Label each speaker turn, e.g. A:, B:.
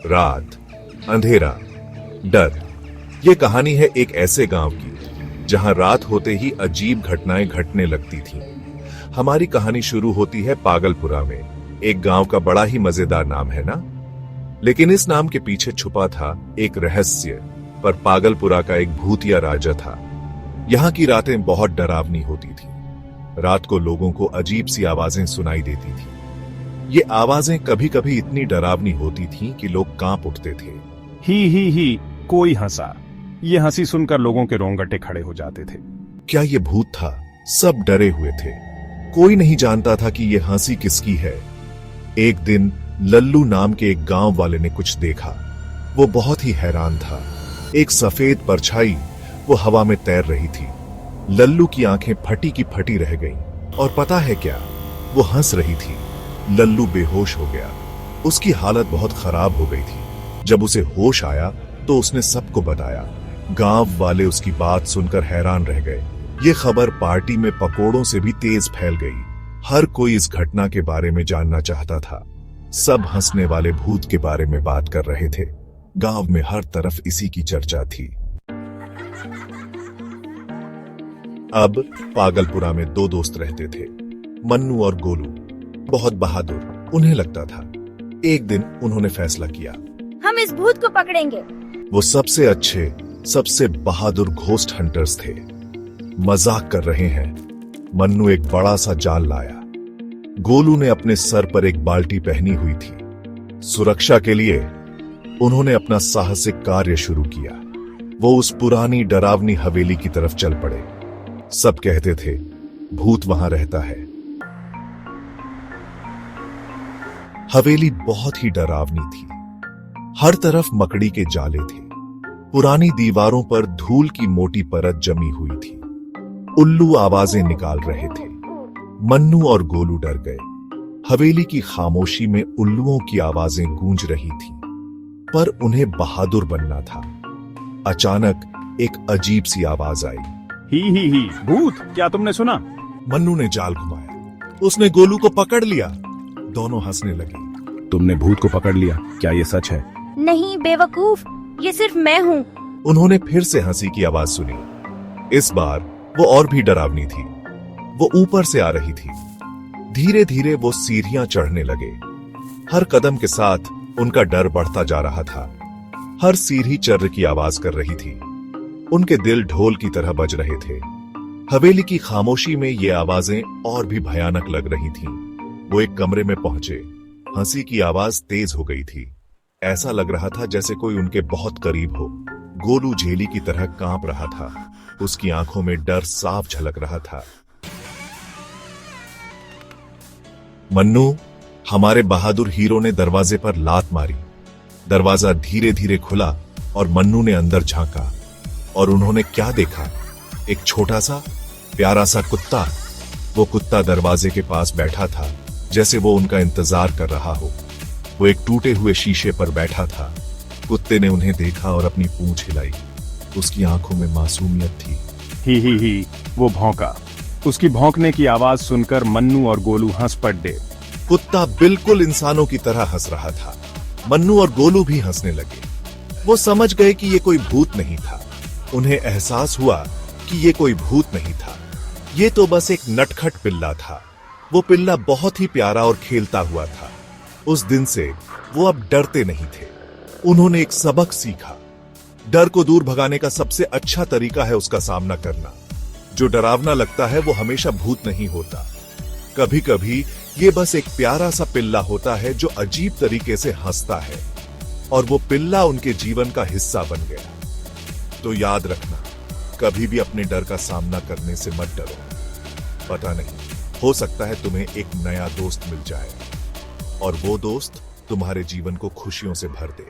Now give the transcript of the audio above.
A: रात, अंधेरा, डर। यह कहानी है एक ऐसे गांव की जहां रात होते ही अजीब घटनाएं घटने लगती थीं। हमारी कहानी शुरू होती है पागलपुरा में। एक गांव का बड़ा ही मजेदार नाम है ना? लेकिन इस नाम के पीछे छुपा था एक रहस्य। पर पागलपुरा का एक भूतिया राजा था। यहाँ की रातें बहुत डरावनी होती थी। रात को लोगों को अजीब सी आवाजें सुनाई देती थी। ये आवाजें कभी कभी इतनी डरावनी होती थीं कि लोग कांप उठते थे।
B: ही कोई हंसा। ये हंसी सुनकर लोगों के रोंगटे खड़े हो जाते थे।
A: क्या ये भूत था? सब डरे हुए थे। कोई नहीं जानता था कि ये हंसी किसकी है। एक दिन लल्लू नाम के एक गांव वाले ने कुछ देखा। वो बहुत ही हैरान था। एक सफेद परछाई वो हवा में तैर रही थी। लल्लू की आंखें फटी की फटी रह गईं। और पता है क्या, वो हंस रही थी। लल्लू बेहोश हो गया। उसकी हालत बहुत खराब हो गई थी। जब उसे होश आया तो उसने सबको बताया। गांव वाले उसकी बात सुनकर हैरान रह गए। ये खबर पार्टी में पकोड़ों से भी तेज फैल गई। हर कोई इस घटना के बारे में जानना चाहता था। सब हंसने वाले भूत के बारे में बात कर रहे थे। गांव में हर तरफ इसी की चर्चा थी। अब पागलपुरा में दो दोस्त रहते थे, मन्नू और गोलू। बहुत बहादुर उन्हें लगता था। एक दिन उन्होंने फैसला किया,
C: हम इस भूत को पकड़ेंगे।
A: वो सबसे अच्छे, सबसे बहादुर घोस्ट हंटर्स थे। मजाक कर रहे हैं। मन्नू एक बड़ा सा जाल लाया। गोलू ने अपने सर पर एक बाल्टी पहनी हुई थी। सुरक्षा के लिए उन्होंने अपना साहसिक कार्य शुरू किया। वो उस पुरानी डरावनी हवेली की तरफ चल पड़े। सब कहते थे भूत वहां रहता है। हवेली बहुत ही डरावनी थी। हर तरफ मकड़ी के जाले थे। पुरानी दीवारों पर धूल की मोटी परत जमी हुई थी। उल्लू आवाजें निकाल रहे थे। मन्नू और गोलू डर गए। हवेली की खामोशी में उल्लुओं की आवाजें गूंज रही थी। पर उन्हें बहादुर बनना था। अचानक एक अजीब सी आवाज आई,
B: ही भूत, क्या तुमने सुना?
A: मन्नू ने जाल घुमाया। उसने गोलू को पकड़ लिया। दोनों हंसने लगे।
B: तुमने भूत को पकड़ लिया, क्या ये सच है?
C: नहीं बेवकूफ, ये सिर्फ मैं हूँ।
A: उन्होंने फिर से हंसी की आवाज सुनी। इस बार वो और भी डरावनी थी। वो ऊपर से आ रही थी। धीरे धीरे वो सीढ़ियां चढ़ने लगे। हर कदम के साथ उनका डर बढ़ता जा रहा था। हर सीढ़ी चर्र की आवाज कर रही थी। उनके दिल ढोल की तरह बज रहे थे। हवेली की खामोशी में ये आवाजें और भी भयानक लग रही थीं। वो एक कमरे में पहुंचे। हंसी की आवाज तेज हो गई थी। ऐसा लग रहा था जैसे कोई उनके बहुत करीब हो। गोलू झेली की तरह कांप रहा था। उसकी आंखों में डर साफ झलक रहा था। मन्नू, हमारे बहादुर हीरो ने दरवाजे पर लात मारी। दरवाजा धीरे धीरे खुला और मन्नू ने अंदर झांका। और उन्होंने क्या देखा? एक छोटा सा प्यारा सा कुत्ता। वो कुत्ता दरवाजे के पास बैठा था, जैसे वो उनका इंतजार कर रहा हो। वो एक टूटे हुए शीशे पर बैठा था। कुत्ते ने उन्हें देखा और अपनी पूंछ हिलाई। उसकी आंखों में मासूमियत थी।
B: ही वो भौंका। उसकी भौंकने की आवाज सुनकर मन्नू और गोलू हंस पड़े।
A: कुत्ता बिल्कुल इंसानों की तरह हंस रहा था। मन्नू और गोलू भी हंसने लगे। वो समझ गए कि ये कोई भूत नहीं था। उन्हें एहसास हुआ कि ये कोई भूत नहीं था। ये तो बस एक नटखट पिल्ला था। वो पिल्ला बहुत ही प्यारा और खेलता हुआ था। उस दिन से वो अब डरते नहीं थे। उन्होंने एक सबक सीखा। डर को दूर भगाने का सबसे अच्छा तरीका है उसका सामना करना। जो डरावना लगता है वो हमेशा भूत नहीं होता। कभी कभी ये बस एक प्यारा सा पिल्ला होता है जो अजीब तरीके से हंसता है। और वो पिल्ला उनके जीवन का हिस्सा बन गया। तो याद रखना, कभी भी अपने डर का सामना करने से मत डरो। पता नहीं, हो सकता है तुम्हें एक नया दोस्त मिल जाए और वो दोस्त तुम्हारे जीवन को खुशियों से भर दे।